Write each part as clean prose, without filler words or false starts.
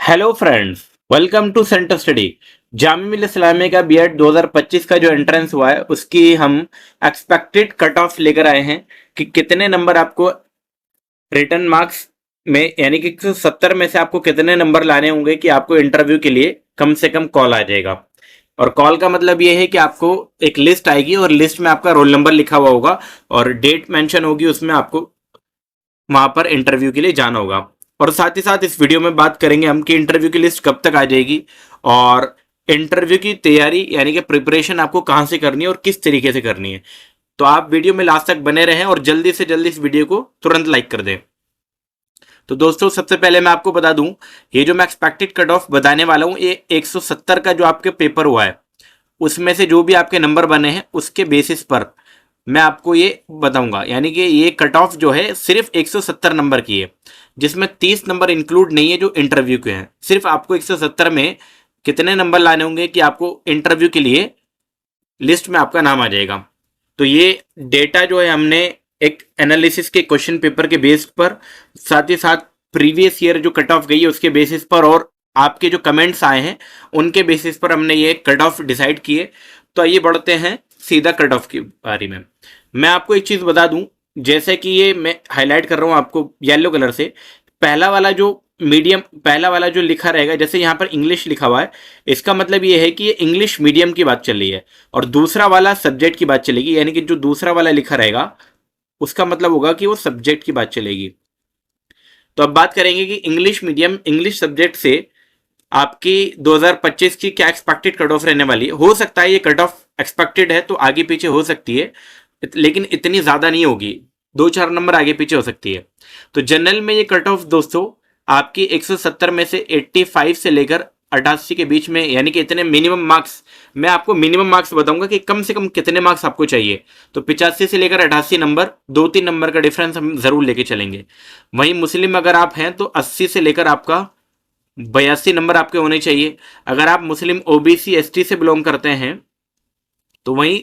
Hello friends, welcome to centre study. Jamia Millia Islamia का BEd 2025 का जो एंट्रेंस हुआ है उसकी हम एक्सपेक्टेड कट ऑफ लेकर आए हैं कि कितने नंबर आपको रिटर्न मार्क्स में यानी कि 170 में से आपको कितने नंबर लाने होंगे कि आपको इंटरव्यू के लिए कम से कम कॉल आ जाएगा। और कॉल का मतलब ये है कि आपको एक लिस्ट आएगी और लिस्ट में आपका रोल नंबर लिखा हुआ होगा और डेट मेंशन होगी, उसमें आपको वहां पर इंटरव्यू के लिए जाना होगा। और साथ ही साथ इस वीडियो में बात करेंगे हम कि इंटरव्यू की लिस्ट कब तक आ जाएगी और इंटरव्यू की तैयारी यानी कि प्रिपरेशन आपको कहां से करनी है और किस तरीके से करनी है। तो आप वीडियो में लास्ट तक बने रहें और जल्दी से जल्दी इस वीडियो को तुरंत लाइक कर दें। तो दोस्तों, सबसे पहले मैं आपको बता दूं, ये जो मैं एक्सपेक्टेड कट ऑफ बताने वाला हूं ये 170 का जो आपके पेपर हुआ है उसमें से जो भी आपके नंबर बने हैं उसके बेसिस पर मैं आपको ये बताऊंगा। यानी कि ये कट ऑफ जो है सिर्फ 170 नंबर की है, जिसमें 30 नंबर इंक्लूड नहीं है जो इंटरव्यू के हैं। सिर्फ आपको 170 में कितने नंबर लाने होंगे कि आपको इंटरव्यू के लिए लिस्ट में आपका नाम आ जाएगा। तो ये डेटा जो है हमने एक एनालिसिस के क्वेश्चन पेपर के बेस पर, साथ ही साथ प्रीवियस ईयर जो कट ऑफ गई है उसके बेसिस पर और आपके जो कमेंट्स आए हैं उनके बेसिस पर हमने ये कट ऑफ डिसाइड किए। तो आइए बढ़ते हैं सीधा कट ऑफ के बारे में। मैं आपको एक चीज बता दूं, जैसे कि ये मैं हाईलाइट कर रहा हूं आपको येलो कलर से, पहला वाला जो मीडियम, पहला वाला जो लिखा रहेगा, जैसे यहाँ पर इंग्लिश लिखा हुआ है, इसका मतलब ये है कि ये इंग्लिश मीडियम की बात चल रही है। और दूसरा वाला सब्जेक्ट की बात चलेगी, यानी कि जो दूसरा वाला लिखा रहेगा उसका मतलब होगा कि वो सब्जेक्ट की बात चलेगी। तो अब बात करेंगे कि इंग्लिश मीडियम इंग्लिश सब्जेक्ट से आपकी 2025 की क्या एक्सपेक्टेड कट ऑफ रहने वाली है। हो सकता है ये कट ऑफ एक्सपेक्टेड है तो आगे पीछे हो सकती है, लेकिन इतनी ज्यादा नहीं होगी, 2-4 नंबर आगे पीछे हो सकती है। तो जनरल में ये कट ऑफ दोस्तों आपकी 170 में से 85 से लेकर 88 के बीच में, यानी कि इतने मिनिमम मार्क्स। मैं आपको मिनिमम मार्क्स बताऊंगा कि कम से कम कितने मार्क्स आपको चाहिए। तो 85 से लेकर 88 नंबर, 2-3 नंबर का डिफरेंस हम जरूर लेके चलेंगे। वहीं मुस्लिम अगर आप हैं तो 80 से लेकर आपका 82 नंबर आपके होने चाहिए। अगर आप मुस्लिम ओबीसी एसटी से बिलोंग करते हैं तो वहीं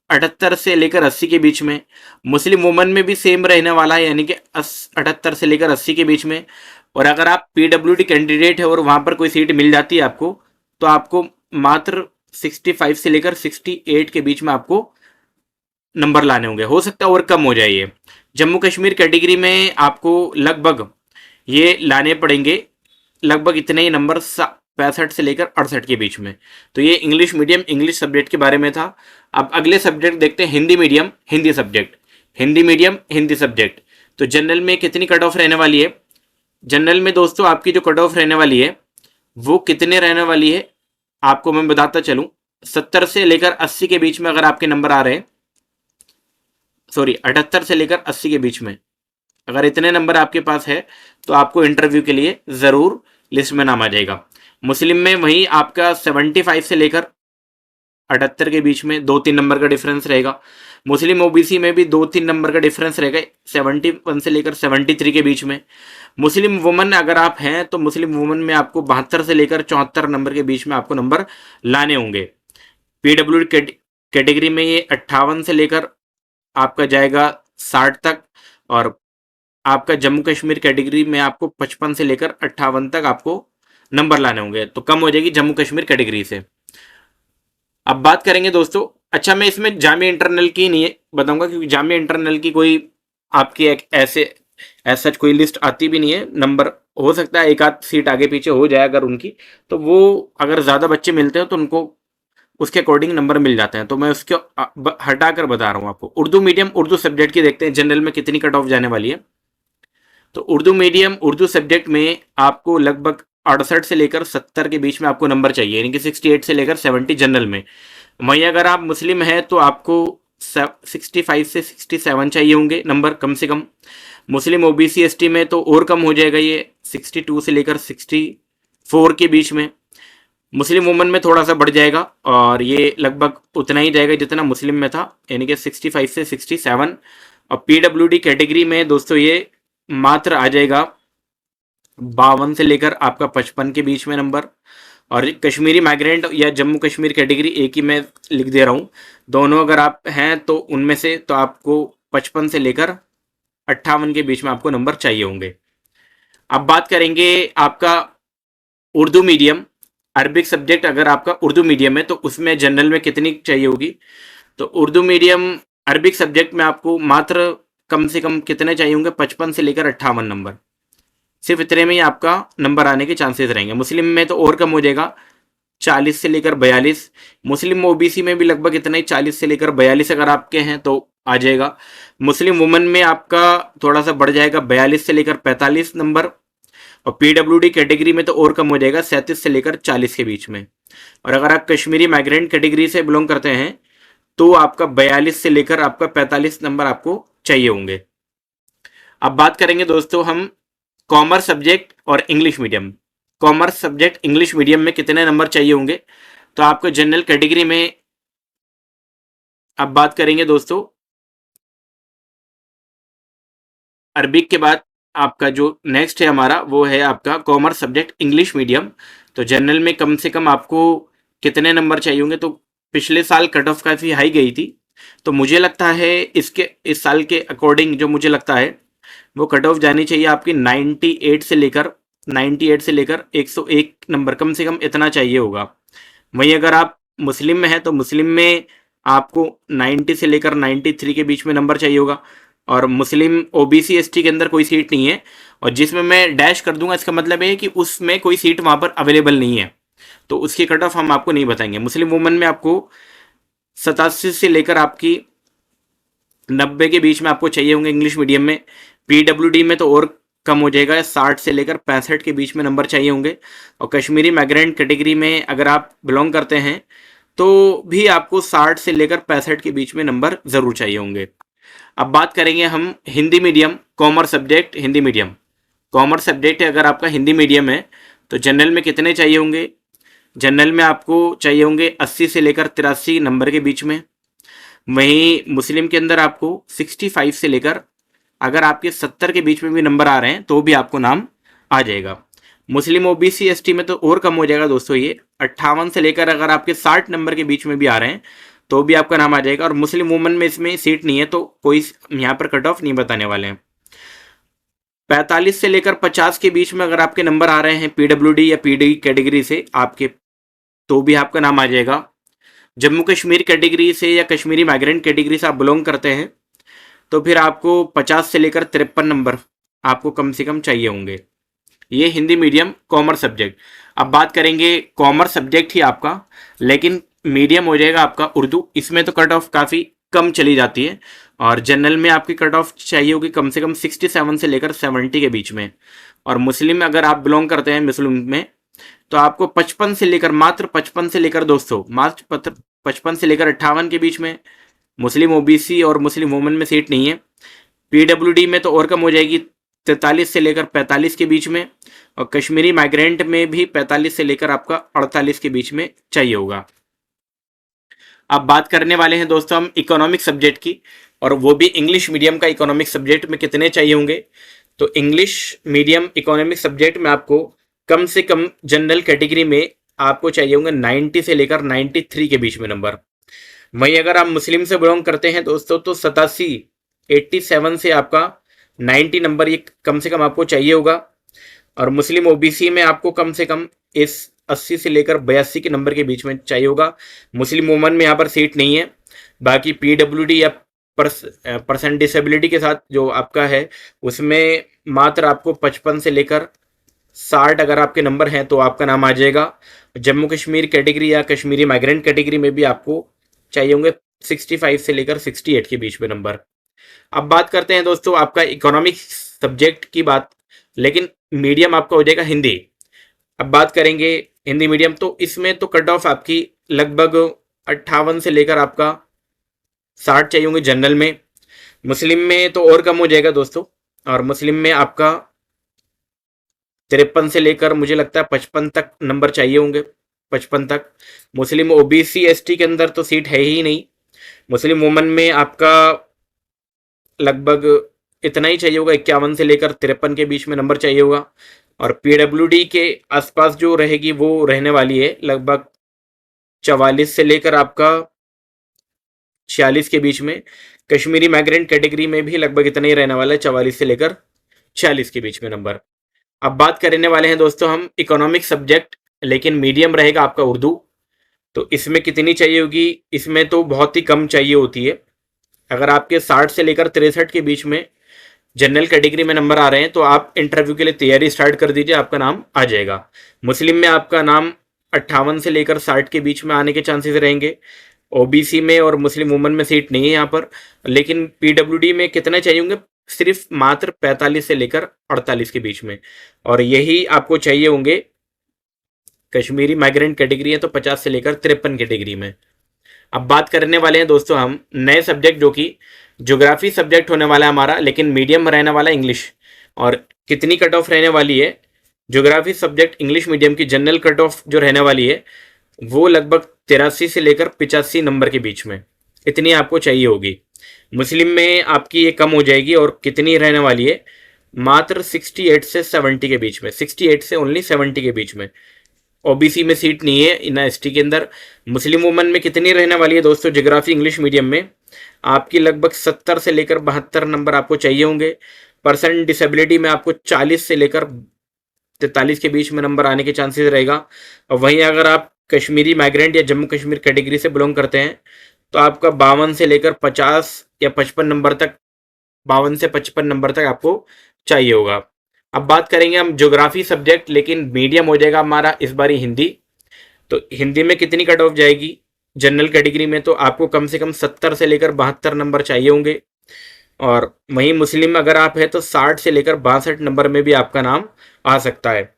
78 से लेकर 80 के बीच में। मुस्लिम वुमन में भी सेम रहने वाला है, यानी कि 78 से लेकर 80 के बीच में। और अगर आप पीडब्ल्यूडी कैंडिडेट है और वहां पर कोई सीट मिल जाती है आपको, तो आपको मात्र 65 से लेकर 68 के बीच में आपको नंबर लाने होंगे। हो सकता है और कम हो जाए ये। जम्मू कश्मीर कैटेगरी में आपको लगभग ये लाने पड़ेंगे लगभग इतने ही नंबर, 65 से लेकर 68 के बीच में। तो ये इंग्लिश मीडियम इंग्लिश सब्जेक्ट के बारे में था। अब अगले सब्जेक्ट देखते हैं, Hindi medium Hindi subject. Hindi medium Hindi subject तो जनरल में कितनी कट ऑफ रहने वाली है। जनरल में दोस्तों आपकी जो कट ऑफ रहने वाली है वो कितने रहने वाली है आपको मैं बताता चलूं। 70 से लेकर 80 के बीच में अगर आपके नंबर आ रहे हैं, सॉरी 78 से लेकर 80 के बीच में अगर इतने नंबर आपके पास है तो आपको इंटरव्यू के लिए जरूर लिस्ट में नाम आ जाएगा। मुस्लिम में वही आपका 75 से लेकर 78 के बीच में 2-3 नंबर का डिफरेंस रहेगा। मुस्लिम ओबीसी में भी 2-3 नंबर का डिफरेंस रहेगा, 71 से लेकर 73 के बीच में। मुस्लिम वुमन अगर आप हैं तो मुस्लिम वुमन में आपको 72 से लेकर 74 नंबर के बीच में आपको नंबर लाने होंगे। पीडब्ल्यू कैटेगरी में ये 58 से लेकर आपका जाएगा 60 तक। और आपका जम्मू कश्मीर कैटेगरी में आपको 55 से लेकर 58 तक आपको नंबर लाने होंगे, तो कम हो जाएगी जम्मू कश्मीर कैटेगरी से। अब बात करेंगे दोस्तों, अच्छा मैं इसमें जामिया इंटरनल की नहीं बताऊंगा क्योंकि जामिया इंटरनल की कोई आपकी एक ऐसा कोई लिस्ट आती भी नहीं है। नंबर हो सकता है एक आध सीट आगे पीछे हो जाए अगर उनकी, तो वो अगर ज्यादा बच्चे मिलते हैं तो उनको उसके अकॉर्डिंग नंबर मिल जाते हैं। तो मैं उसको हटाकर बता रहा हूँ आपको। उर्दू मीडियम उर्दू सब्जेक्ट की देखते हैं जनरल में कितनी कट ऑफ जाने वाली है। तो उर्दू मीडियम उर्दू सब्जेक्ट में आपको लगभग 68 से लेकर 70 के बीच में आपको नंबर चाहिए, यानी कि 68 से लेकर 70 जनरल में। वहीं अगर आप मुस्लिम हैं तो आपको 65 से 67 चाहिए होंगे नंबर कम से कम। मुस्लिम ओबीसी एसटी में तो और कम हो जाएगा, ये 62 से लेकर 64 के बीच में। मुस्लिम वुमन में थोड़ा सा बढ़ जाएगा और ये लगभग उतना ही जाएगा जितना मुस्लिम में था, यानी कि 65 से 67। और पीडब्ल्यूडी कैटेगरी में दोस्तों ये मात्र आ जाएगा 52 से लेकर आपका 55 के बीच में नंबर। और कश्मीरी माइग्रेंट या जम्मू कश्मीर कैटेगरी एक ही मैं लिख दे रहा हूँ, दोनों अगर आप हैं तो उनमें से तो आपको 55 से लेकर 58 के बीच में आपको नंबर चाहिए होंगे। अब बात करेंगे आपका उर्दू मीडियम, अरबिक सब्जेक्ट अगर आपका उर्दू मीडियम है तो उसमें जनरल में कितनी चाहिए होगी? तो उर्दू मीडियम अरबिक सब्जेक्ट में आपको मात्र कम से कम कितने चाहिए होंगे? 55 से लेकर 58 नंबर। सिर्फ इतने में ही आपका नंबर आने के चांसेस रहेंगे। मुस्लिम में तो और कम हो जाएगा, 40 से लेकर 42। मुस्लिम ओबीसी में भी लगभग इतना ही, 40 से लेकर 42 अगर आपके हैं तो आ जाएगा। मुस्लिम वुमेन में आपका थोड़ा सा बढ़ जाएगा, 42 से लेकर 45 नंबर। और पीडब्ल्यूडी कैटेगरी में तो और कम हो जाएगा, 37 से लेकर 40 के बीच में। और अगर आप कश्मीरी माइग्रेंट कैटेगरी से बिलोंग करते हैं तो आपका 42 से लेकर आपका 45 नंबर आपको चाहिए होंगे। अब बात करेंगे दोस्तों हम कॉमर्स सब्जेक्ट और English medium. Commerce subject English medium में कितने नंबर चाहिए होंगे? तो आपको जनरल कैटेगरी में अब बात करेंगे दोस्तों, अरबिक के बाद आपका जो नेक्स्ट है हमारा वो है आपका कॉमर्स सब्जेक्ट इंग्लिश मीडियम। तो जनरल में कम से कम आपको कितने नंबर चाहिए होंगे? तो पिछले साल कट ऑफ काफ़ी हाई गई थी, तो मुझे लगता है इस साल के अकॉर्डिंग जो मुझे लगता है वो कट ऑफ जानी चाहिए आपकी 98 से लेकर 101 नंबर, कम से कम इतना चाहिए होगा। वहीं अगर आप मुस्लिम में हैं तो मुस्लिम में आपको 90 से लेकर 93 के बीच में नंबर चाहिए होगा। और मुस्लिम ओबीसी एसटी के अंदर कोई सीट नहीं है, और जिसमें मैं डैश कर दूंगा इसका मतलब है कि उसमें कोई सीट वहां पर अवेलेबल नहीं है, तो उसकी कट ऑफ हम आपको नहीं बताएंगे। मुस्लिम वुमन में आपको 87 से लेकर आपकी 90 के बीच में आपको चाहिए होंगे इंग्लिश मीडियम में। पीडब्ल्यूडी में तो और कम हो जाएगा, 60 से लेकर 65 के बीच में नंबर चाहिए होंगे। और कश्मीरी माइग्रेंट कैटेगरी में अगर आप बिलोंग करते हैं तो भी आपको 60 से लेकर 65 के बीच में नंबर जरूर चाहिए होंगे। अब बात करेंगे हम Hindi medium commerce subject. Hindi medium commerce subject है, अगर आपका हिंदी मीडियम है तो जनरल में कितने चाहिए होंगे? जनरल में आपको चाहिए होंगे 80 से लेकर 83 नंबर के बीच में। वहीं मुस्लिम के अंदर आपको 65 से लेकर, अगर आपके 70 के बीच में भी नंबर आ रहे हैं तो भी आपको नाम आ जाएगा। मुस्लिम ओबीसी एसटी में तो और कम हो जाएगा दोस्तों, ये 58 से लेकर अगर आपके 60 नंबर के बीच में भी आ रहे हैं तो भी आपका नाम आ जाएगा। और मुस्लिम वुमन में इसमें सीट नहीं है तो कोई यहाँ पर कट ऑफ नहीं बताने वाले हैं। 45 से लेकर 50 के बीच में अगर आपके नंबर आ रहे हैं पीडब्ल्यूडी या पीडी कैटेगरी से आपके, तो भी आपका नाम आ जाएगा। जम्मू कश्मीर कैटेगरी से या कश्मीरी माइग्रेंट कैटेगरी से आप बिलोंग करते हैं तो फिर आपको 50 से लेकर 53 नंबर आपको कम से कम चाहिए होंगे। ये हिंदी मीडियम कॉमर्स सब्जेक्ट। अब बात करेंगे कॉमर्स सब्जेक्ट ही आपका, लेकिन मीडियम हो जाएगा आपका उर्दू। इसमें तो कट ऑफ काफ़ी कम चली जाती है, और जनरल में आपकी कट ऑफ चाहिए होगी कम से कम 67 से लेकर 70 के बीच में। और मुस्लिम में अगर आप बिलोंग करते हैं मुस्लिम में तो आपको 55 से लेकर, मात्र 55 से लेकर दोस्तों, मात्र 55 से लेकर 58 के बीच में। मुस्लिम ओबीसी और मुस्लिम वुमेन में सीट नहीं है। पीडब्ल्यूडी में तो और कम हो जाएगी, 43 से लेकर 45 के बीच में। और कश्मीरी माइग्रेंट में भी 45 से लेकर आपका 48 के बीच में चाहिए होगा। अब बात करने वाले हैं दोस्तों हम इकोनॉमिक सब्जेक्ट की, और वो भी इंग्लिश मीडियम का इकोनॉमिक सब्जेक्ट में कितने चाहिए होंगे। तो इंग्लिश मीडियम इकोनॉमिक सब्जेक्ट में आपको कम से कम जनरल कैटेगरी में आपको चाहिए होंगे 90 से लेकर 93 के बीच में नंबर। वहीं अगर आप मुस्लिम से बिलोंग करते हैं दोस्तों तो 87 से आपका 90 नंबर ये कम से कम आपको चाहिए होगा। और मुस्लिम ओबीसी में आपको कम से कम इस 80 से लेकर 82 के नंबर के बीच में चाहिए होगा। मुस्लिम वुमन में यहाँ पर सीट नहीं है। बाकी पीडब्ल्यूडी या पर्सन डिसेबिलिटी के साथ जो आपका है उसमें मात्र आपको 55 से लेकर 60 अगर आपके नंबर हैं तो आपका नाम आ जाएगा। जम्मू कश्मीर कैटेगरी या कश्मीरी माइग्रेंट कैटेगरी में भी आपको चाहिए होंगे 65 से लेकर 68 के बीच में नंबर। अब बात करते हैं दोस्तों आपका इकोनॉमिक सब्जेक्ट की बात, लेकिन मीडियम आपका हो जाएगा हिंदी। अब बात करेंगे हिंदी मीडियम, तो इसमें तो कट ऑफ आपकी लगभग 58 से लेकर आपका 60 चाहिए होंगे जनरल में। मुस्लिम में तो और कम हो जाएगा दोस्तों, और मुस्लिम में आपका 53 से लेकर मुझे लगता है 55 तक नंबर चाहिए होंगे, 55 तक। मुस्लिम ओबीसी एसटी के अंदर तो सीट है ही नहीं। मुस्लिम वुमन में आपका लगभग इतना ही चाहिए होगा, 51 से लेकर 53 के बीच में नंबर चाहिए होगा। और पीडब्ल्यूडी के आसपास जो रहेगी वो रहने वाली है लगभग 44 से लेकर आपका 46 के बीच में। कश्मीरी माइग्रेंट कैटेगरी में भी लगभग इतना ही रहने वाला है, 44 से लेकर 46 के बीच में नंबर। अब बात करने वाले हैं दोस्तों हम इकोनॉमिक सब्जेक्ट, लेकिन मीडियम रहेगा आपका उर्दू। तो इसमें कितनी चाहिए होगी? इसमें तो बहुत ही कम चाहिए होती है। अगर आपके 60 से लेकर 63 के बीच में जनरल कैटेगरी में नंबर आ रहे हैं तो आप इंटरव्यू के लिए तैयारी स्टार्ट कर दीजिए, आपका नाम आ जाएगा। मुस्लिम में आपका नाम 58 से लेकर 60 के बीच में आने के चांसेस रहेंगे। ओबीसी में और मुस्लिम वुमन में सीट नहीं है यहाँ पर। लेकिन पीडब्ल्यूडी में कितने चाहिए होंगे? सिर्फ मात्र 45 से लेकर 48 के बीच में, और यही आपको चाहिए होंगे। कश्मीरी माइग्रेंट कैटेगरी है तो 50 से लेकर 53 कैटेगरी में। अब बात करने वाले हैं दोस्तों हम नए सब्जेक्ट, जो कि ज्योग्राफी सब्जेक्ट होने वाला है हमारा, लेकिन मीडियम में रहने वाला है इंग्लिश। और कितनी कट ऑफ रहने वाली है? ज्योग्राफी सब्जेक्ट इंग्लिश मीडियम की जनरल कट ऑफ जो रहने वाली है वो लगभग 83 से लेकर 85 नंबर के बीच में, इतनी आपको चाहिए होगी। मुस्लिम में आपकी ये कम हो जाएगी, और कितनी रहने वाली है? मात्र 68 से 70 के बीच में, 68 से ओनली 70 के बीच में। ओबीसी में सीट नहीं है, इन एसटी के अंदर। मुस्लिम वुमन में कितनी रहने वाली है दोस्तों? ज्योग्राफी इंग्लिश मीडियम में आपकी लगभग 70 से लेकर 72 नंबर आपको चाहिए होंगे। पर्सन डिसेबिलिटी में आपको 40 से लेकर 43 के बीच में नंबर आने के चांसेस रहेगा। और वहीं अगर आप कश्मीरी माइग्रेंट या जम्मू कश्मीर कैटेगरी से बिलोंग करते हैं तो आपका 52 से लेकर 50 या 55 नंबर तक, 52 से 55 नंबर तक आपको चाहिए होगा। अब बात करेंगे हम ज्योग्राफी सब्जेक्ट, लेकिन मीडियम हो जाएगा हमारा इस बारी हिंदी। तो हिंदी में कितनी कट ऑफ जाएगी? जनरल कैटेगरी में तो आपको कम से कम 70 से लेकर 72 नंबर चाहिए होंगे। और वहीं मुस्लिम अगर आप है तो 60 से लेकर 62 नंबर में भी आपका नाम आ सकता है।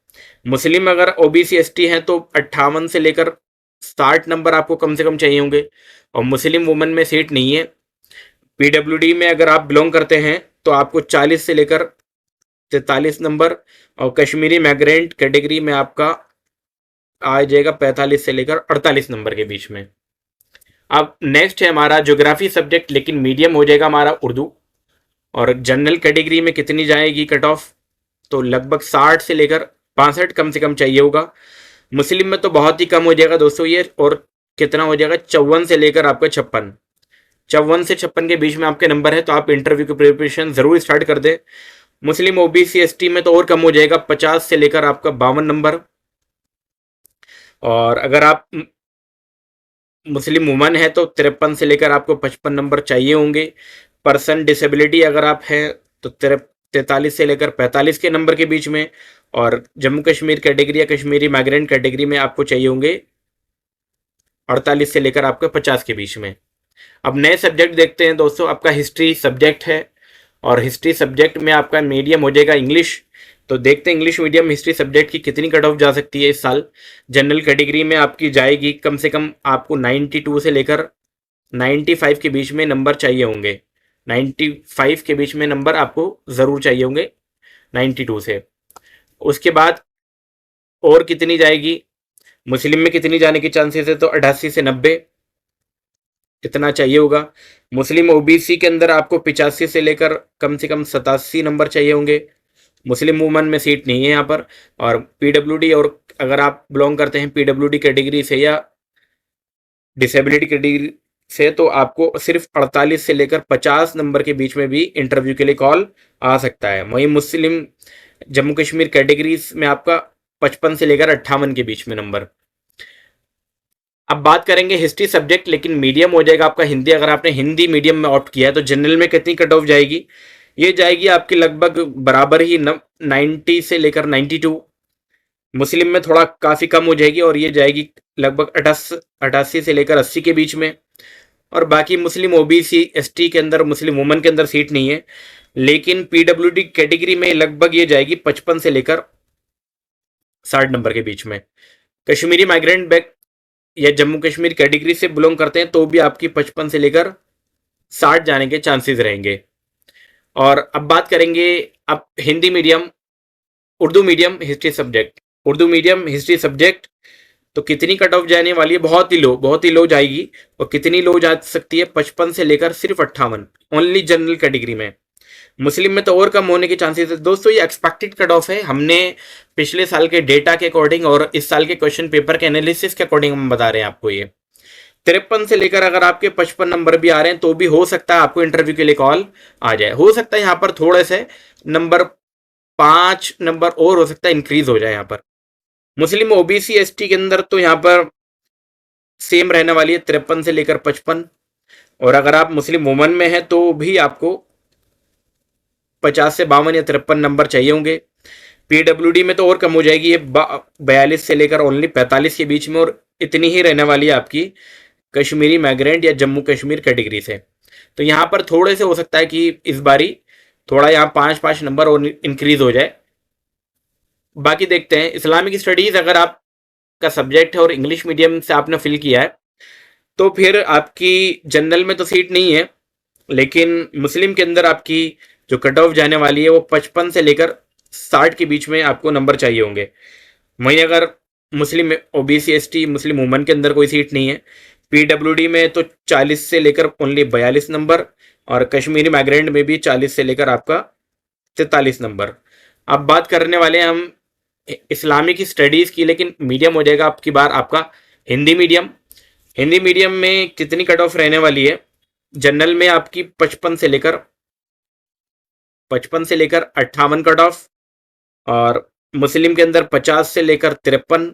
मुस्लिम अगर ओबीसी एसटी है तो 58 से लेकर 60 नंबर आपको कम से कम चाहिए होंगे। और मुस्लिम वुमन में सीट नहीं है। पीडब्ल्यूडी में अगर आप बिलोंग करते हैं तो आपको 40 से लेकर 43 नंबर, और कश्मीरी माइग्रेंट कैटेगरी में आपका आ जाएगा 45 से लेकर 48 नंबर के बीच में। अब नेक्स्ट है हमारा ज्योग्राफी सब्जेक्ट, लेकिन मीडियम हो जाएगा हमारा उर्दू। और जनरल कैटेगरी में कितनी जाएगी कट ऑफ? तो लगभग 60 से लेकर 65 कम से कम चाहिए होगा। मुस्लिम में तो बहुत ही कम हो जाएगा दोस्तों ये, और कितना हो जाएगा? 54 से लेकर आपका 56, 54 से 56 के बीच में आपके नंबर है, तो आप इंटरव्यू की प्रिपरेशन जरूर स्टार्ट कर दें। मुस्लिम ओबीसी एसटी में तो और कम हो जाएगा, 50 से लेकर आपका 52 नंबर। और अगर आप मुस्लिम वुमन है तो 53 से लेकर आपको 55 नंबर चाहिए होंगे। पर्सन डिसेबिलिटी अगर आप हैं तो 43 से लेकर 45 के नंबर के बीच में। और जम्मू कश्मीर कैटेगरी या कश्मीरी माइग्रेंट कैटेगरी में आपको चाहिए होंगे 48 से लेकर आपके 50 के बीच में। अब नए सब्जेक्ट देखते हैं दोस्तों, आपका हिस्ट्री सब्जेक्ट है, और हिस्ट्री सब्जेक्ट में आपका मीडियम हो जाएगा इंग्लिश। तो देखते हैं इंग्लिश मीडियम हिस्ट्री सब्जेक्ट की कितनी कट ऑफ जा सकती है इस साल। जनरल कैटेगरी में आपकी जाएगी कम से कम आपको 92 से लेकर 95 के बीच में नंबर चाहिए होंगे। 95 के बीच में नंबर आपको ज़रूर चाहिए होंगे 92 से। उसके बाद और कितनी जाएगी? मुस्लिम में कितनी जाने की चांसेस है? तो 88 से 90 इतना चाहिए होगा। मुस्लिम ओबीसी के अंदर आपको 85 से लेकर कम से कम 87 नंबर चाहिए होंगे। मुस्लिम वुमन में सीट नहीं है यहाँ पर। और पीडब्ल्यूडी, और अगर आप बिलोंग करते हैं पीडब्ल्यूडी कैटेगरी से या डिसेबिलिटी कैटेगरी से, तो आपको सिर्फ 48 से लेकर 50 नंबर के बीच में भी इंटरव्यू के लिए कॉल आ सकता है। वहीं मुस्लिम जम्मू कश्मीर कैटेगरीज में आपका 55 से लेकर 58 के बीच में नंबर। अब बात करेंगे हिस्ट्री सब्जेक्ट, लेकिन मीडियम हो जाएगा आपका हिंदी। अगर आपने हिंदी मीडियम में ऑप्ट किया है तो जनरल में कितनी कट ऑफ जाएगी? ये जाएगी आपकी लगभग बराबर ही 90 से लेकर 92। मुस्लिम में थोड़ा काफ़ी कम हो जाएगी, और ये जाएगी लगभग 88 से लेकर 80 के बीच में। और बाकी मुस्लिम ओबीसी एसटी के अंदर, मुस्लिम वुमन के अंदर सीट नहीं है, लेकिन पीडब्ल्यूडी कैटेगरी में लगभग ये जाएगी 55 से लेकर 60 नंबर के बीच में। कश्मीरी माइग्रेंट बैक या जम्मू कश्मीर कैटेगरी से बिलोंग करते हैं तो भी आपकी 55 से लेकर 60 जाने के चांसेस रहेंगे। और अब बात करेंगे अब Hindi medium, Urdu medium history subject. Urdu medium history subject तो कितनी कट ऑफ जाने वाली है? बहुत ही लो जाएगी। और कितनी लो जा सकती है? 55 से लेकर सिर्फ 58, ओनली जनरल कैटेगरी में। मुस्लिम में तो और कम होने के चांसेस है दोस्तों। ये एक्सपेक्टेड कट ऑफ है, हमने पिछले साल के डेटा के अकॉर्डिंग और इस साल के क्वेश्चन पेपर के एनालिसिस के अकॉर्डिंग हम बता रहे हैं आपको। ये 53 से लेकर अगर आपके 55 नंबर भी आ रहे हैं तो भी हो सकता है आपको इंटरव्यू के लिए कॉल आ जाए। हो सकता है यहाँ पर थोड़े से नंबर 5 नंबर और हो सकता है इंक्रीज हो जाए यहाँ पर। मुस्लिम ओबीसी एसटी के अंदर तो यहाँ पर सेम रहने वाली है 53 से लेकर 55, और अगर आप मुस्लिम वुमन में है तो भी आपको 50 से 52 या 53 नंबर चाहिए होंगे। पीडब्ल्यूडी में तो और कम हो जाएगी, ये 42 से लेकर ओनली 45 के बीच में, और इतनी ही रहने वाली है आपकी कश्मीरी माइग्रेंट या जम्मू कश्मीर कैटेगरी से। तो यहाँ पर थोड़े से हो सकता है कि इस बारी थोड़ा यहाँ 5-5 नंबर और इंक्रीज हो जाए। बाकी देखते हैं। इस्लामिक स्टडीज अगर आपका सब्जेक्ट है और इंग्लिश मीडियम से आपने फिल किया है तो फिर आपकी जनरल में तो सीट नहीं है, लेकिन मुस्लिम के अंदर आपकी जो कट ऑफ जाने वाली है वो 55 से लेकर 60 के बीच में आपको नंबर चाहिए होंगे। वहीं अगर मुस्लिम ओबीसी एसटी मुस्लिम वुमन के अंदर कोई सीट नहीं है, पीडब्ल्यूडी में तो 40 से लेकर ओनली 42 नंबर, और कश्मीरी माइग्रेंट में भी 40 से लेकर आपका 43 नंबर। अब बात करने वाले हैं हम इस्लामिक स्टडीज़ की, लेकिन मीडियम हो जाएगा आपकी बार आपका हिंदी मीडियम। हिंदी मीडियम में कितनी कट ऑफ रहने वाली है? जनरल में आपकी 55 से लेकर 58 कट ऑफ, और मुस्लिम के अंदर 50 से लेकर 53,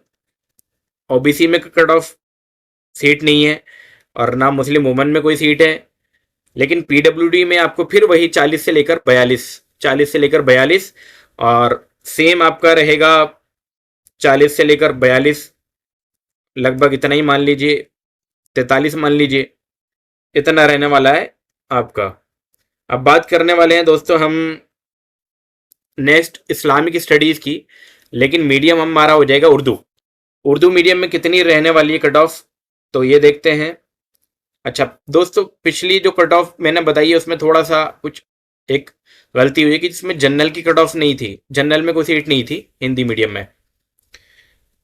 ओबीसी में कट ऑफ सीट नहीं है, और ना मुस्लिम वुमन में कोई सीट है। लेकिन पीडब्ल्यूडी में आपको फिर वही 40 से लेकर 42, और सेम आपका रहेगा 40 से लेकर 42, लगभग इतना ही मान लीजिए, 43 मान लीजिए, इतना रहने वाला है आपका। अब बात करने वाले हैं दोस्तों हम नेक्स्ट इस्लामिक स्टडीज़ की, लेकिन मीडियम हमारा हो जाएगा उर्दू। उर्दू मीडियम में कितनी रहने वाली है कट ऑफ, तो ये देखते हैं। अच्छा दोस्तों, पिछली जो कट ऑफ मैंने बताई है उसमें थोड़ा सा कुछ एक गलती हुई कि जिसमें जनरल की कट ऑफ नहीं थी, जनरल में कोई सीट नहीं थी हिंदी मीडियम में,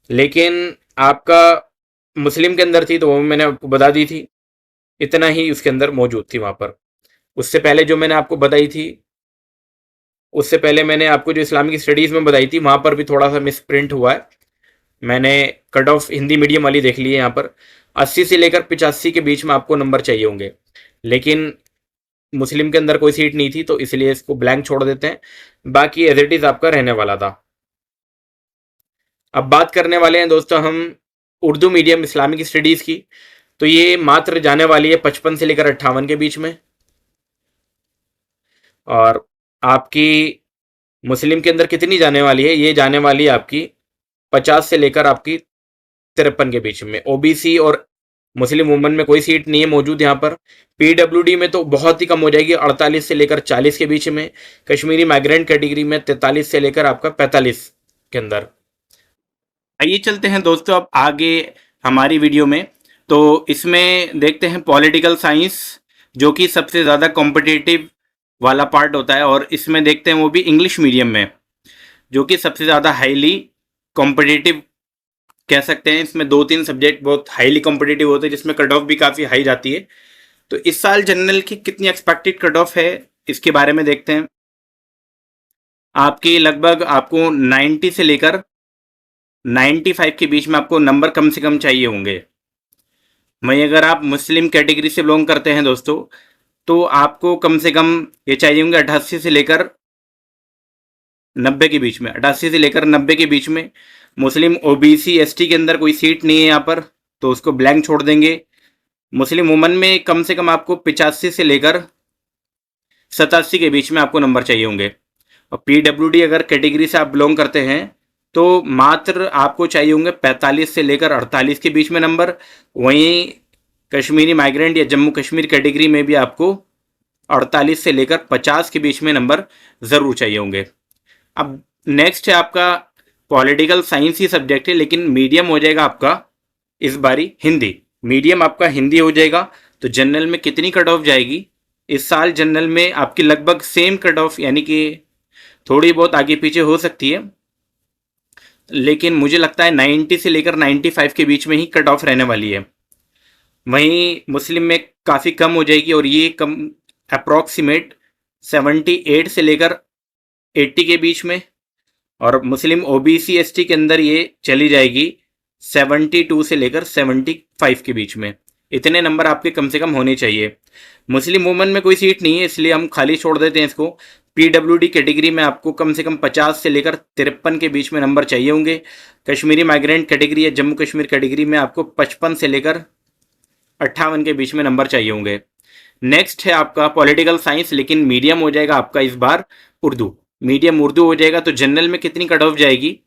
लेकिन आपका मुस्लिम के अंदर थी, तो वो मैंने आपको बता दी थी, इतना ही उसके अंदर मौजूद थी वहाँ पर। उससे पहले जो मैंने आपको बताई थी, उससे पहले मैंने आपको जो इस्लामिक स्टडीज़ में बताई थी वहाँ पर भी थोड़ा सा मिस प्रिंट हुआ है। मैंने कट ऑफ हिंदी मीडियम वाली देख ली है, यहाँ पर 80 से लेकर 85 के बीच में आपको नंबर चाहिए होंगे, लेकिन मुस्लिम के अंदर कोई सीट नहीं थी तो इसलिए इसको ब्लैंक छोड़ देते हैं। बाकी एज इट इज़ आपका रहने वाला था। अब बात करने वाले हैं दोस्तों हम उर्दू मीडियम इस्लामिक स्टडीज़ की, तो ये मात्र जाने वाली है 55 से लेकर 58 के बीच में, और आपकी मुस्लिम के अंदर कितनी जाने वाली है? ये जाने वाली है आपकी 50 से लेकर आपकी 53 के बीच में। ओबीसी और मुस्लिम वुमन में कोई सीट नहीं है मौजूद यहाँ पर। पीडब्ल्यूडी में तो बहुत ही कम हो जाएगी, 48 से लेकर 40 के बीच में। कश्मीरी माइग्रेंट कैटेगरी में 43 से लेकर आपका 45 के अंदर। आइए चलते हैं दोस्तों अब आगे हमारी वीडियो में। तो इसमें देखते हैं पॉलिटिकल साइंस, जो कि सबसे ज़्यादा कॉम्पिटिटिव वाला पार्ट होता है, और इसमें देखते हैं वो भी इंग्लिश मीडियम में, जो कि सबसे ज़्यादा हाईली कॉम्पिटिटिव कह सकते हैं। इसमें 2-3 सब्जेक्ट बहुत हाईली कॉम्पिटिटिव होते हैं, जिसमें कट ऑफ भी काफ़ी हाई जाती है। तो इस साल जनरल की कितनी एक्सपेक्टेड कट ऑफ है इसके बारे में देखते हैं। आपकी लगभग आपको 90 से लेकर 95 के बीच में आपको नंबर कम से कम चाहिए होंगे। वहीं अगर आप मुस्लिम कैटेगरी से बिलोंग करते हैं दोस्तों, तो आपको कम से कम ये चाहिए होंगे 88 से लेकर 90 के बीच में। 88 से लेकर 90 के बीच में। मुस्लिम ओबीसी एसटी के अंदर कोई सीट नहीं है यहाँ पर, तो उसको ब्लैंक छोड़ देंगे। मुस्लिम वुमन में कम से कम आपको 85 से लेकर 87 के बीच में आपको नंबर चाहिए होंगे। और पीडब्ल्यूडी अगर कैटेगरी से आप बिलोंग करते हैं तो मात्र आपको चाहिए होंगे 45 से लेकर 48 के बीच में नंबर। वहीं कश्मीरी माइग्रेंट या जम्मू कश्मीर कैटेगरी में भी आपको 48 से लेकर 50 के बीच में नंबर ज़रूर चाहिए होंगे। अब नेक्स्ट है आपका पॉलिटिकल साइंस ही सब्जेक्ट है, लेकिन मीडियम हो जाएगा आपका इस बारी हिंदी। मीडियम आपका हिंदी हो जाएगा। तो जनरल में कितनी कट ऑफ जाएगी इस साल? जनरल में आपकी लगभग सेम कट ऑफ, यानी कि थोड़ी बहुत आगे पीछे हो सकती है, लेकिन मुझे लगता है 90 से लेकर 95 के बीच में ही कट ऑफ रहने वाली है। वहीं मुस्लिम में काफ़ी कम हो जाएगी, और ये कम अप्रॉक्सीमेट 78 से लेकर 80 के बीच में। और मुस्लिम ओबीसी एसटी के अंदर ये चली जाएगी 72 से लेकर 75 के बीच में। इतने नंबर आपके कम से कम होने चाहिए। मुस्लिम वुमन में कोई सीट नहीं है, इसलिए हम खाली छोड़ देते हैं इसको। पीडब्ल्यूडी कैटेगरी में आपको कम से कम 50 से लेकर 53 के बीच में नंबर चाहिए होंगे। कश्मीरी माइग्रेंट कैटेगरी या जम्मू कश्मीर कैटेगरी में आपको 55 से लेकर 58 के बीच में नंबर चाहिए होंगे। नेक्स्ट है आपका पॉलिटिकल साइंस, लेकिन मीडियम हो जाएगा आपका इस बार उर्दू, मीडियम उर्दू हो जाएगा। तो जनरल में कितनी कट ऑफ जाएगी?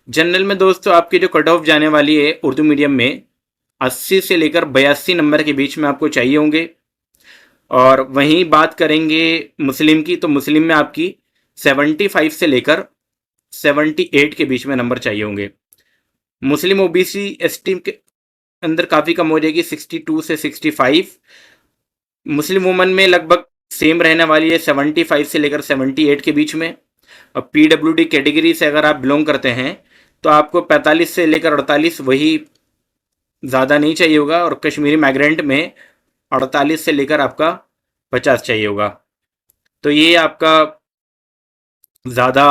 जनरल में दोस्तों आपकी जो कट ऑफ जाने वाली है उर्दू मीडियम में 80 से लेकर 82 नंबर के बीच में आपको चाहिए होंगे। और वहीं बात करेंगे मुस्लिम की, तो मुस्लिम में आपकी 75 से लेकर 78 के बीच में नंबर चाहिए होंगे। मुस्लिम ओबीसी एसटी के अंदर काफ़ी कम हो जाएगी, 62 से 65। मुस्लिम वुमन में लगभग सेम रहने वाली है, 75 से लेकर 78 के बीच में। और पीडब्ल्यूडी कैटेगरी से अगर आप बिलोंग करते हैं तो आपको 45 से लेकर 48, वही ज़्यादा नहीं चाहिए होगा। और कश्मीरी माइग्रेंट में 48 से लेकर आपका 50 चाहिए होगा। तो ये आपका ज़्यादा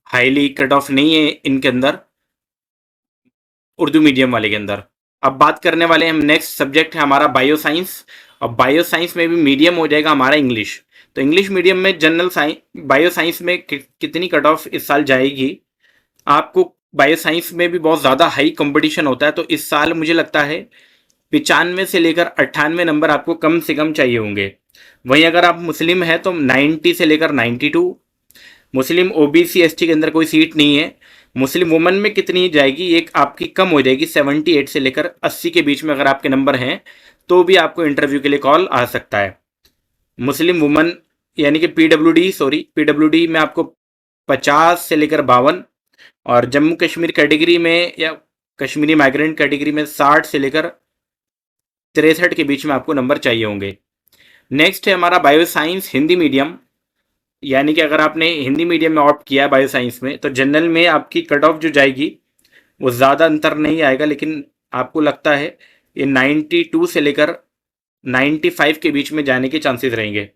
हाईली कट ऑफ नहीं है इनके अंदर, उर्दू मीडियम वाले के अंदर। अब बात करने वाले हम, नेक्स्ट सब्जेक्ट है हमारा बायो साइंस। और बायो साइंस में भी मीडियम हो जाएगा हमारा इंग्लिश। तो इंग्लिश मीडियम में जनरल साइंस, बायो साइंस में कितनी कट ऑफ इस साल जाएगी? आपको बायो साइंस में भी बहुत ज़्यादा हाई कंपटीशन होता है, तो इस साल मुझे लगता है 95 से लेकर 98 नंबर आपको कम से कम चाहिए होंगे। वहीं अगर आप मुस्लिम हैं तो 90 से लेकर 92। मुस्लिम ओबीसी एसटी के अंदर कोई सीट नहीं है। मुस्लिम वुमन में कितनी जाएगी? एक आपकी कम हो जाएगी, 78 से लेकर 80 के बीच में अगर आपके नंबर हैं तो भी आपको इंटरव्यू के लिए कॉल आ सकता है। मुस्लिम वुमन यानी कि पीडब्ल्यूडी में आपको 50 से लेकर 52। और जम्मू कश्मीर कैटेगरी में या कश्मीरी माइग्रेंट कैटेगरी में 60 से लेकर 63 के बीच में आपको नंबर चाहिए होंगे। नेक्स्ट है हमारा बायो साइंस हिंदी मीडियम, यानी कि अगर आपने हिंदी मीडियम में ऑप्ट किया है बायो साइंस में, तो जनरल में आपकी कट ऑफ जो जाएगी वो ज़्यादा अंतर नहीं आएगा, लेकिन आपको लगता है ये 92 से लेकर 95 के बीच में जाने के चांसेस रहेंगे।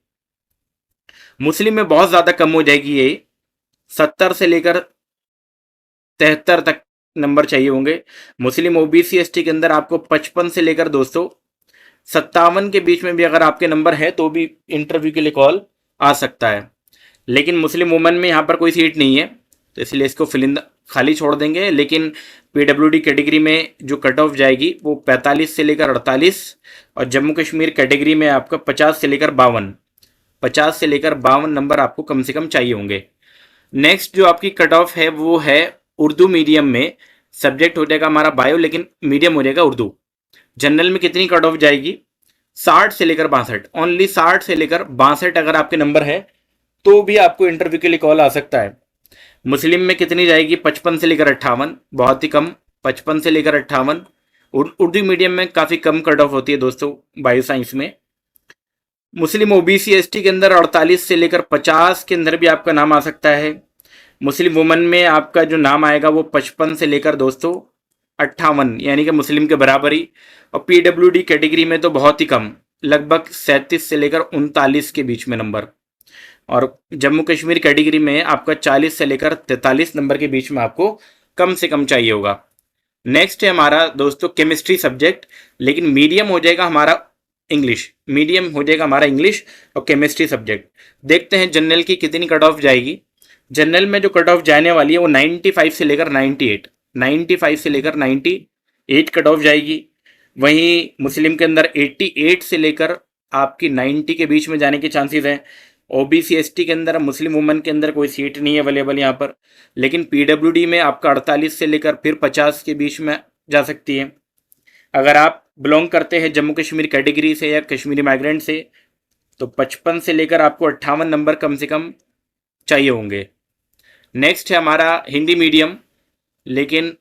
मुस्लिम में बहुत ज़्यादा कम हो जाएगी, ये 70 से लेकर 73 तक नंबर चाहिए होंगे। मुस्लिम ओबीसी एसटी के अंदर आपको 55 से लेकर 257 के बीच में भी अगर आपके नंबर है तो भी इंटरव्यू के लिए कॉल आ सकता है। लेकिन मुस्लिम वुमन में यहाँ पर कोई सीट नहीं है, तो इसलिए इसको फिलिंदा खाली छोड़ देंगे। लेकिन पीडब्ल्यूडी कैटेगरी में जो कट ऑफ जाएगी वो 45 से लेकर 48। और जम्मू कश्मीर कैटेगरी में आपका 50 से लेकर 52, 50 से लेकर 52 नंबर आपको कम से कम चाहिए होंगे। नेक्स्ट जो आपकी कट ऑफ है वो है उर्दू मीडियम में। सब्जेक्ट हो जाएगा हमारा बायो, लेकिन मीडियम हो जाएगा उर्दू। जनरल में कितनी कट ऑफ जाएगी? 60 से लेकर 62, ओनली 60 से लेकर 62 अगर आपके नंबर है तो भी आपको इंटरव्यू के लिए कॉल आ सकता है। मुस्लिम में कितनी जाएगी? 55 से लेकर 58, बहुत ही कम, 55 से लेकर 58। उर्दू मीडियम में काफ़ी कम कट ऑफ होती है दोस्तों बायो साइंस में। मुस्लिम ओबीसी एसटी के अंदर 48 से लेकर 50 के अंदर भी आपका नाम आ सकता है। मुस्लिम वुमन में आपका जो नाम आएगा वो 55 से लेकर दोस्तों 58, यानी कि मुस्लिम के बराबरी। और पीडब्ल्यूडी कैटेगरी में तो बहुत ही कम, लगभग 37 से लेकर 39 के बीच में नंबर। और जम्मू कश्मीर कैटेगरी में आपका 40 से लेकर 43 नंबर के बीच में आपको कम से कम चाहिए होगा। नेक्स्ट है हमारा दोस्तों केमिस्ट्री सब्जेक्ट, लेकिन मीडियम हो जाएगा हमारा इंग्लिश, मीडियम हो जाएगा हमारा इंग्लिश और केमिस्ट्री सब्जेक्ट। देखते हैं जनरल की कितनी कट ऑफ जाएगी। जनरल में जो कट ऑफ जाने वाली है वो 95 से लेकर 98, 95 से लेकर 98 कट ऑफ जाएगी। वहीं मुस्लिम के अंदर 88 से लेकर आपकी 90 के बीच में जाने के चांसेस हैं। ओबीसी एसटी के अंदर, मुस्लिम वुमन के अंदर कोई सीट नहीं है अवेलेबल यहाँ पर। लेकिन पीडब्ल्यूडी में आपका 48 से लेकर फिर 50 के बीच में जा सकती है। अगर आप बिलोंग करते हैं जम्मू कश्मीर कैटेगरी से या कश्मीरी माइग्रेंट से तो 55 से लेकर आपको 58 नंबर कम से कम चाहिए होंगे। नेक्स्ट है हमारा हिंदी मीडियम, लेकिन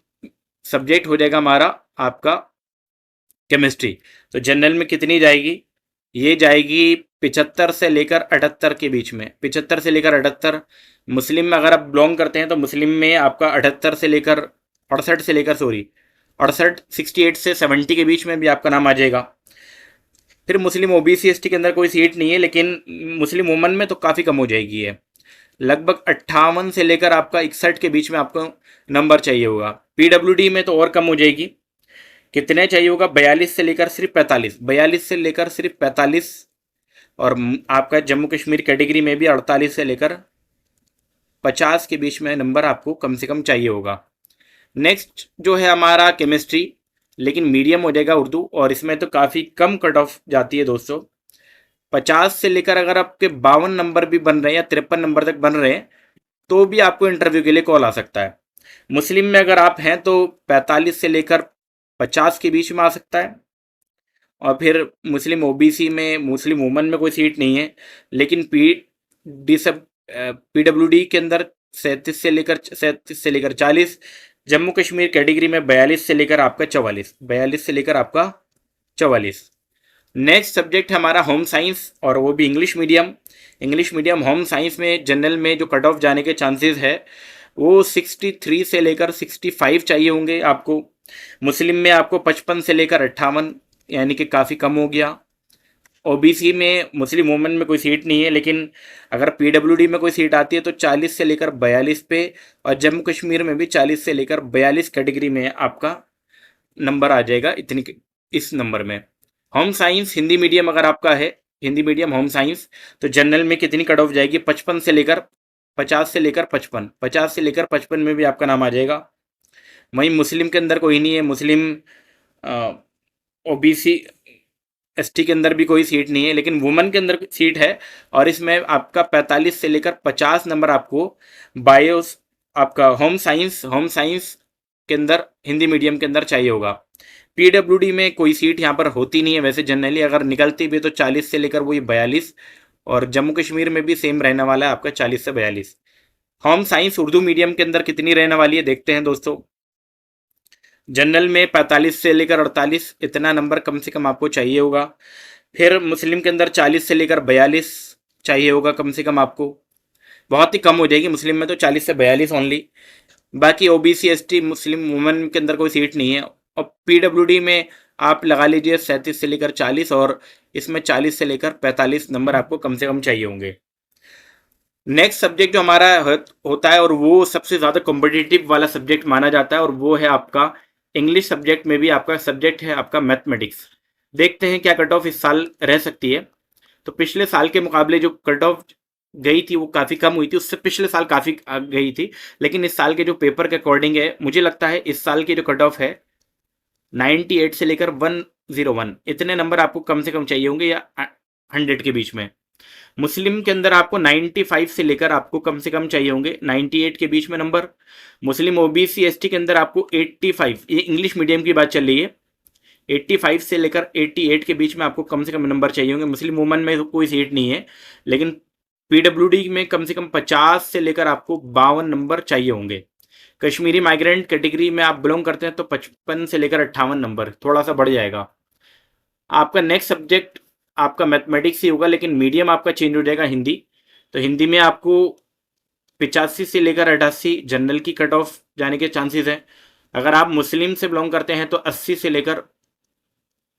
सब्जेक्ट हो जाएगा हमारा आपका केमिस्ट्री। तो जनरल में कितनी जाएगी? ये जाएगी 75 से लेकर 78 के बीच में, 75 से लेकर 78। मुस्लिम में अगर आप बिलोंग करते हैं तो मुस्लिम में आपका 68 से लेकर 68 से लेकर 68 से 70 के बीच में भी आपका नाम आ जाएगा। फिर मुस्लिम ओबीसी एसटी के अंदर कोई सीट नहीं है, लेकिन मुस्लिम वुमन में तो काफ़ी कम हो जाएगी है, लगभग 58 से लेकर आपका 61 के बीच में आपको नंबर चाहिए होगा। पीडब्ल्यूडी में तो और कम हो जाएगी, कितने चाहिए होगा? 42 से लेकर सिर्फ 45, 42 से लेकर सिर्फ 45 और आपका जम्मू कश्मीर कैटेगरी में भी 48 से लेकर 50 के बीच में नंबर आपको कम से कम चाहिए होगा। नेक्स्ट जो है हमारा केमिस्ट्री, लेकिन मीडियम हो जाएगा उर्दू, और इसमें तो काफ़ी कम कट ऑफ जाती है दोस्तों। 50 से लेकर अगर आपके 52 नंबर भी बन रहे हैं या 53 नंबर तक बन रहे हैं तो भी आपको इंटरव्यू के लिए कॉल आ सकता है। मुस्लिम में अगर आप हैं तो 45 से लेकर 50 के बीच में आ सकता है। और फिर मुस्लिम ओबीसी में, मुस्लिम वुमन में कोई सीट नहीं है, लेकिन डी सब पीडब्ल्यूडी के अंदर 37 से लेकर 40, जम्मू कश्मीर कैटेगरी में 42 से लेकर आपका 44, 42 से लेकर आपका 44। नेक्स्ट सब्जेक्ट है हमारा होम साइंस, और वो भी English medium. English medium home science में जनरल में जो कट ऑफ जाने के चांसेस है वो 63 से लेकर 65 चाहिए होंगे आपको। मुस्लिम में आपको 55 से लेकर 58, यानी कि काफ़ी कम हो गया। ओबीसी में मुस्लिम वुमेन में कोई सीट नहीं है, लेकिन अगर पीडब्ल्यूडी में कोई सीट आती है तो 40 से लेकर 42 पे, और जम्मू कश्मीर में भी 40 से लेकर 42 कैटेगरी में आपका नंबर आ जाएगा इतनी, इस नंबर में। होम साइंस हिंदी मीडियम अगर आपका है, हिंदी मीडियम होम साइंस, तो जनरल में कितनी कट ऑफ जाएगी? 55 से लेकर 50 से लेकर 55, 50 से लेकर 55 में भी आपका नाम आ जाएगा। वहीं मुस्लिम के अंदर कोई नहीं है, मुस्लिम ओबीसी एसटी के अंदर भी कोई सीट नहीं है, लेकिन वुमेन के अंदर सीट है, और इसमें आपका 45 से लेकर 50 नंबर आपको बायोस, आपका होम साइंस के अंदर हिंदी मीडियम के अंदर चाहिए होगा। पीडब्ल्यूडी में कोई सीट यहाँ पर होती नहीं है वैसे, जनरली अगर निकलती भी तो 40 से लेकर वही 42, और जम्मू कश्मीर में भी सेम रहने वाला है आपका 40 से 42। होम साइंस उर्दू मीडियम के अंदर कितनी रहने वाली है देखते हैं दोस्तों। जनरल में 45 से लेकर 48 इतना नंबर कम से कम आपको चाहिए होगा। फिर मुस्लिम के अंदर 40 से लेकर 42 चाहिए होगा कम से कम आपको, बहुत ही कम हो जाएगी मुस्लिम में तो 40 से 42 ओनली। बाकी ओबीसी एसटी मुस्लिम वुमेन के अंदर कोई सीट नहीं है। और पीडब्ल्यूडी में आप लगा लीजिए 37 से लेकर 40, और इसमें 40 से लेकर 45 नंबर आपको कम से कम चाहिए होंगे। नेक्स्ट सब्जेक्ट जो हमारा होता है, और वो सबसे ज़्यादा कॉम्पिटिटिव वाला सब्जेक्ट माना जाता है, और वो है आपका इंग्लिश सब्जेक्ट में भी आपका सब्जेक्ट है आपका मैथमेटिक्स। देखते हैं क्या कट ऑफ इस साल रह सकती है। तो पिछले साल के मुकाबले जो कट ऑफ गई थी वो काफ़ी कम हुई थी, उससे पिछले साल काफ़ी गई थी, लेकिन इस साल के जो पेपर के अकॉर्डिंग है, मुझे लगता है इस साल की जो कट ऑफ है 98 से लेकर 101 इतने नंबर आपको कम से कम चाहिए होंगे, या 100 के बीच में। मुस्लिम के अंदर आपको 95 से लेकर आपको कम से कम चाहिए होंगे 98 के बीच में नंबर। मुस्लिम ओबीसी एसटी के अंदर आपको 85, ये इंग्लिश मीडियम की बात चल रही है, 85 से लेकर 88 के बीच में आपको कम से कम नंबर चाहिए होंगे। मुस्लिम वुमन में कोई सीट नहीं है, लेकिन पीडब्ल्यूडी में कम से कम 50 से लेकर आपको 52 नंबर चाहिए होंगे। कश्मीरी माइग्रेंट कैटेगरी में आप बिलोंग करते हैं तो 55 से लेकर 58 नंबर, थोड़ा सा बढ़ जाएगा। आपका नेक्स्ट सब्जेक्ट आपका मैथमेटिक्स ही होगा, लेकिन मीडियम आपका चेंज हो जाएगा हिंदी। तो हिंदी में आपको 85 से लेकर 88 जनरल की कट ऑफ जाने के चांसेस हैं। अगर आप मुस्लिम से बिलोंग करते हैं तो 80 से लेकर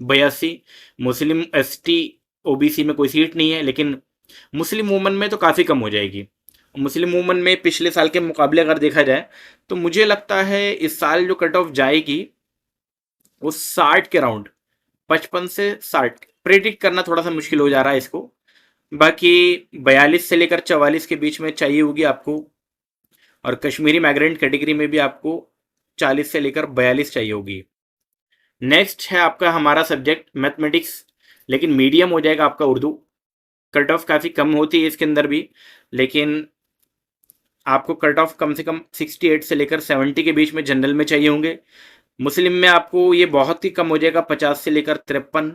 82। मुस्लिम एसटी ओबीसी में कोई सीट नहीं है, लेकिन मुस्लिम वुमन में तो काफ़ी कम हो जाएगी। मुस्लिम वुमन में पिछले साल के मुकाबले अगर देखा जाए तो मुझे लगता है इस साल जो कट ऑफ जाएगी वो 60 के राउंड, 55 से 60 प्रेडिक्ट करना थोड़ा सा मुश्किल हो जा रहा है इसको। बाकी 42 से लेकर 44 के बीच में चाहिए होगी आपको, और कश्मीरी माइग्रेंट कैटेगरी में भी आपको 40 से लेकर 42 चाहिए होगी। नेक्स्ट है आपका हमारा सब्जेक्ट मैथमेटिक्स, लेकिन मीडियम हो जाएगा आपका उर्दू। कट ऑफ काफ़ी कम होती है इसके अंदर भी, लेकिन आपको कट ऑफ कम से कम 68 से लेकर 70 के बीच में जनरल में चाहिए होंगे। मुस्लिम में आपको ये बहुत ही कम हो जाएगा, 50 से लेकर 53।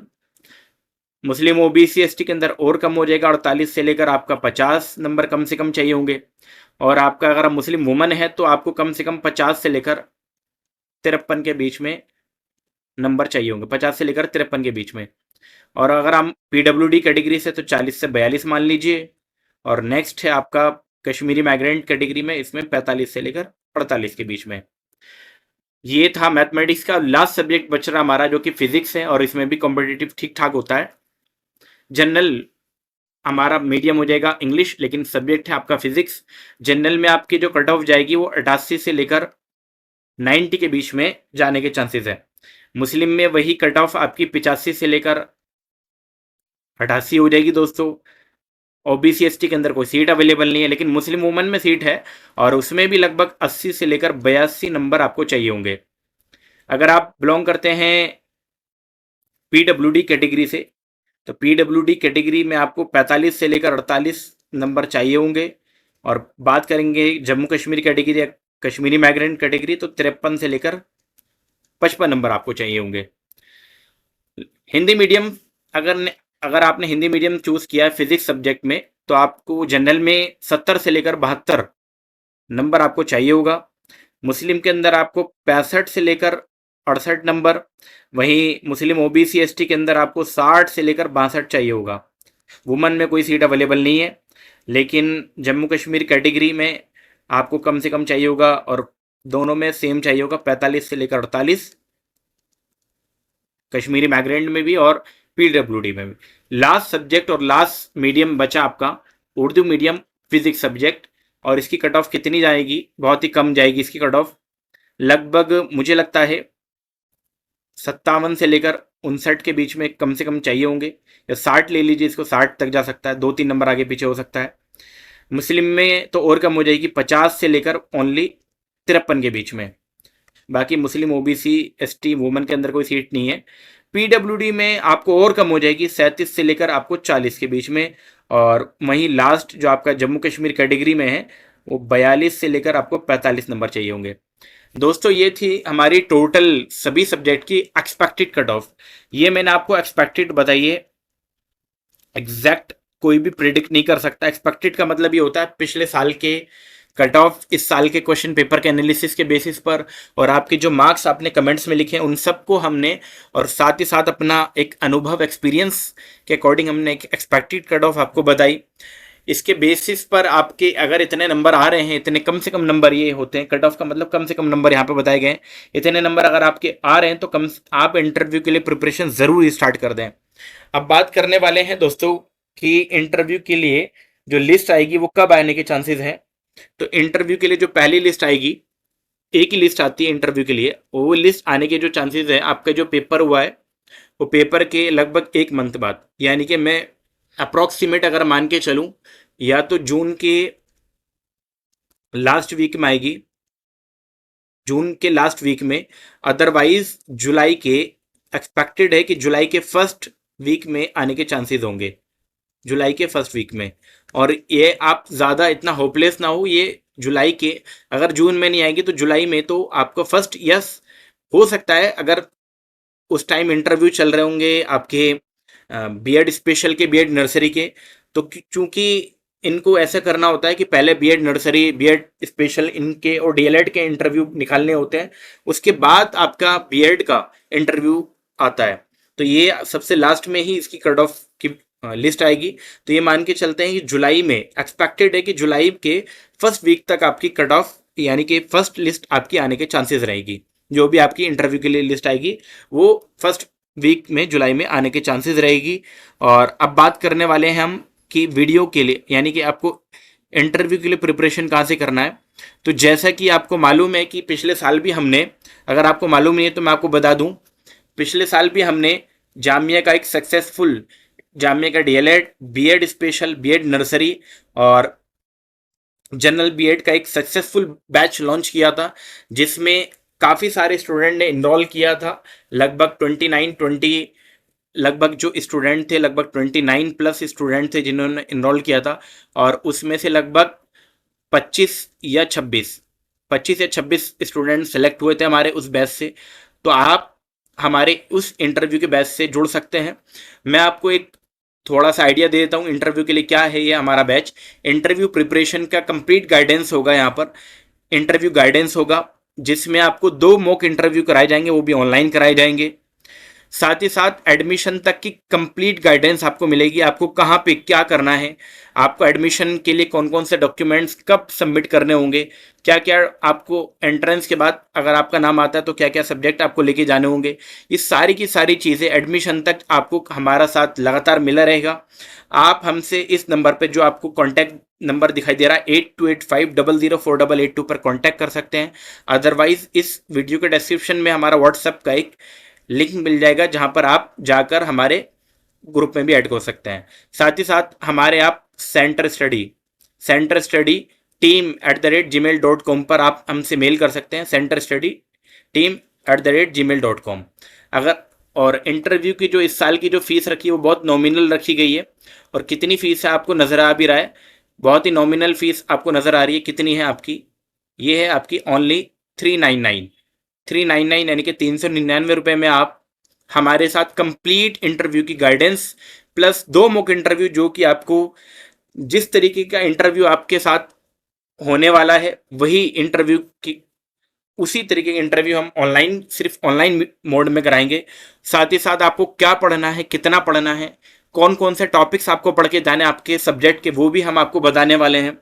मुस्लिम ओबीसी एसटी के अंदर और कम हो जाएगा, 48 से लेकर आपका 50 नंबर कम से कम चाहिए होंगे। और आपका अगर आप मुस्लिम वुमन है तो आपको कम से कम 50 से लेकर 53 के बीच में नंबर चाहिए होंगे, 50 से लेकर 53 के बीच में। और अगर हम पीडब्ल्यूडी कैटेगरी से तो 40 से 42 मान लीजिए। और नेक्स्ट है आपका कश्मीरी माइग्रेंट कैटेगरी में, इसमें 45 से लेकर 48 के बीच में। ये था मैथमेटिक्स का। लास्ट सब्जेक्ट बच रहा हमारा जो कि फिजिक्स है, और इसमें भी कॉम्पिटिटिव ठीक ठाक होता है। जनरल हमारा मीडियम हो जाएगा इंग्लिश, लेकिन सब्जेक्ट है आपका फिजिक्स। जनरल में आपकी जो कट ऑफ जाएगी वो 88 से लेकर 90 के बीच में जाने के चांसेस है। मुस्लिम में वही कट ऑफ आपकी 85 से लेकर 88 हो जाएगी दोस्तों। ओबीसी एसटी के अंदर कोई सीट अवेलेबल नहीं है, लेकिन मुस्लिम वुमन में सीट है और उसमें भी लगभग 80 से लेकर 82 नंबर आपको चाहिए होंगे। अगर आप बिलोंग करते हैं पीडब्ल्यूडी कैटेगरी से, तो पीडब्ल्यूडी कैटेगरी में आपको 45 से लेकर 48 नंबर चाहिए होंगे। और बात करेंगे जम्मू कश्मीर कैटेगरी या कश्मीरी माइग्रेंट कैटेगरी, तो 53 से लेकर 55 नंबर आपको चाहिए होंगे। हिंदी मीडियम, अगर आपने हिंदी मीडियम चूज किया है फिजिक्स सब्जेक्ट में, तो आपको जनरल में 70 से लेकर 72 नंबर आपको चाहिए होगा। मुस्लिम के अंदर आपको 65 से लेकर 68 नंबर, वहीं मुस्लिम ओबीसी एसटी के अंदर आपको 60 से लेकर 62 चाहिए होगा। वुमन में कोई सीट अवेलेबल नहीं है, लेकिन जम्मू कश्मीर कैटेगरी में आपको कम से कम चाहिए होगा और दोनों में सेम चाहिए होगा 45 से लेकर 48, कश्मीरी माइग्रेंट में भी और पीडब्ल्यूडी में भी। लास्ट सब्जेक्ट और लास्ट मीडियम बचा आपका उर्दू मीडियम फिजिक्स सब्जेक्ट, और इसकी कट ऑफ कितनी जाएगी? बहुत ही कम जाएगी इसकी कट ऑफ, लगभग मुझे लगता है 57 से लेकर 59 के बीच में कम से कम चाहिए होंगे, या 60 ले लीजिए इसको, 60 तक जा सकता है, 2-3 नंबर आगे पीछे हो सकता है। मुस्लिम में तो और कम हो जाएगी, 50 से लेकर ओनली 53 के बीच में। बाकी मुस्लिम ओबीसी एसटी वुमन के अंदर कोई सीट नहीं है। पीडब्ल्यूडी में आपको और कम हो जाएगी, 37 से लेकर आपको 40 के बीच में। और वहीं लास्ट जो आपका जम्मू कश्मीर कैटेगरी में है, वो 42 से लेकर आपको 45 नंबर चाहिए होंगे। दोस्तों ये थी हमारी टोटल सभी सब्जेक्ट की एक्सपेक्टेड कट ऑफ। ये मैंने आपको एक्सपेक्टेड बताई है, एग्जैक्ट कोई भी प्रिडिक्ट नहीं कर सकता। एक्सपेक्टेड का मतलब ये होता है पिछले साल के कट ऑफ, इस साल के क्वेश्चन पेपर के एनालिसिस के बेसिस पर, और आपके जो मार्क्स आपने कमेंट्स में लिखे हैं उन सबको हमने, और साथ ही साथ अपना एक अनुभव एक्सपीरियंस के अकॉर्डिंग हमने एक एक्सपेक्टेड कट ऑफ आपको बताई। इसके बेसिस पर आपके अगर इतने नंबर आ रहे हैं, इतने कम से कम नंबर ये होते हैं, कट ऑफ का मतलब कम से कम नंबर यहाँ पे बताए गए हैं, इतने नंबर अगर आपके आ रहे हैं तो आप इंटरव्यू के लिए प्रिपरेशन जरूर स्टार्ट कर दें। अब बात करने वाले हैं दोस्तों कि इंटरव्यू के लिए जो लिस्ट आएगी वो कब आने के चांसेस हैं। तो इंटरव्यू के लिए जो पहली लिस्ट आएगी, एक ही लिस्ट आती है इंटरव्यू के लिए, वो लिस्ट आने के जो चांसेस है, आपका जो पेपर हुआ है वो पेपर के लगभग 1 मंथ बाद, यानी कि मैं अप्रॉक्सीमेट अगर मान के चलूं, या तो जून के लास्ट वीक में आएगी, जून के लास्ट वीक में, अदरवाइज जुलाई के, एक्सपेक्टेड है कि जुलाई के फर्स्ट वीक में आने के चांसेस होंगे, जुलाई के फर्स्ट वीक में। और ये आप ज़्यादा इतना होपलेस ना हो, ये जुलाई के, अगर जून में नहीं आएगी तो जुलाई में तो आपको फर्स्ट यस हो सकता है। अगर उस टाइम इंटरव्यू चल रहे होंगे आपके बीएड स्पेशल के, बीएड नर्सरी के, तो चूंकि इनको ऐसा करना होता है कि पहले बीएड नर्सरी, बीएड स्पेशल इनके और डीएलएड के इंटरव्यू निकालने होते हैं, उसके बाद आपका बीएड का इंटरव्यू आता है। तो ये सबसे लास्ट में ही इसकी कट ऑफ की लिस्ट आएगी। तो ये मान के चलते हैं कि जुलाई में, एक्सपेक्टेड है कि जुलाई के फर्स्ट वीक तक आपकी कट ऑफ, यानी कि फर्स्ट लिस्ट आपकी आने के चांसेस रहेगी। जो भी आपकी इंटरव्यू के लिए लिस्ट आएगी वो फर्स्ट वीक में जुलाई में आने के चांसेस रहेगी। और अब बात करने वाले हैं हम कि वीडियो के लिए, यानी कि आपको इंटरव्यू के लिए प्रिपरेशन कहाँ से करना है। तो जैसा कि आपको मालूम है कि पिछले साल भी हमने, अगर आपको मालूम नहीं है तो मैं आपको बता दूं, पिछले साल भी हमने जामिया का एक सक्सेसफुल, जामिया का DElEd, BEd special, BEd nursery और जनरल बीएड का एक सक्सेसफुल बैच लॉन्च किया था, जिसमें काफ़ी सारे स्टूडेंट ने इनरोल किया था। लगभग 20 लगभग जो स्टूडेंट थे, लगभग 29 प्लस स्टूडेंट थे जिन्होंने इनरोल किया था, और उसमें से लगभग 25 या 26 स्टूडेंट सेलेक्ट हुए थे हमारे उस बैच से। तो आप हमारे उस इंटरव्यू के बैच से जुड़ सकते हैं। मैं आपको एक थोड़ा सा आइडिया दे देता हूँ इंटरव्यू के लिए क्या है ये हमारा बैच। इंटरव्यू प्रिपरेशन का कंप्लीट गाइडेंस होगा, यहाँ पर इंटरव्यू गाइडेंस होगा, जिसमें आपको 2 मॉक इंटरव्यू कराए जाएंगे, वो भी ऑनलाइन कराए जाएंगे। साथ ही साथ एडमिशन तक की कंप्लीट गाइडेंस आपको मिलेगी, आपको कहाँ पे क्या करना है, आपको एडमिशन के लिए कौन कौन से डॉक्यूमेंट्स कब सबमिट करने होंगे, क्या क्या आपको एंट्रेंस के बाद अगर आपका नाम आता है तो क्या क्या सब्जेक्ट आपको लेके जाने होंगे। ये सारी की सारी चीज़ें एडमिशन तक आपको हमारा साथ लगातार मिला रहेगा। आप हमसे इस नंबर पे, जो आपको कॉन्टैक्ट नंबर दिखाई दे रहा है 8285004882 पर कॉन्टैक्ट कर सकते हैं। अदरवाइज इस वीडियो के डिस्क्रिप्शन में हमारा व्हाट्सएप का एक लिंक मिल जाएगा, जहां पर आप जाकर हमारे ग्रुप में भी ऐड कर सकते हैं। साथ ही साथ हमारे आप सेंटर स्टडी team@gmail.com पर आप हमसे मेल कर सकते हैं, centerstudy@gmail.com। अगर और इंटरव्यू की जो इस साल की जो फीस रखी है वो बहुत नॉमिनल रखी गई है। और कितनी फीस है आपको नज़र आ भी रहा है, बहुत ही नॉमिनल फीस आपको नज़र आ रही है। कितनी है आपकी? ये है आपकी ओनली 399 यानी कि 399 रुपये में आप हमारे साथ कंप्लीट इंटरव्यू की गाइडेंस प्लस 2 मॉक इंटरव्यू, जो कि आपको जिस तरीके का इंटरव्यू आपके साथ होने वाला है वही इंटरव्यू की उसी तरीके का इंटरव्यू हम ऑनलाइन, सिर्फ ऑनलाइन मोड में कराएंगे। साथ ही साथ आपको क्या पढ़ना है, कितना पढ़ना है, कौन कौन से टॉपिक्स आपको पढ़ के जाने आपके सब्जेक्ट के, वो भी हम आपको बताने वाले हैं।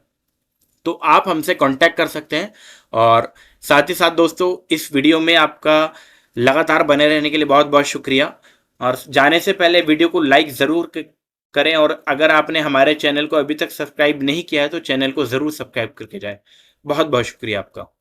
तो आप हमसे कांटेक्ट कर सकते हैं। और साथ ही साथ दोस्तों, इस वीडियो में आपका लगातार बने रहने के लिए बहुत बहुत शुक्रिया। और जाने से पहले वीडियो को लाइक ज़रूर करें, और अगर आपने हमारे चैनल को अभी तक सब्सक्राइब नहीं किया है तो चैनल को ज़रूर सब्सक्राइब करके जाएं। बहुत बहुत शुक्रिया आपका।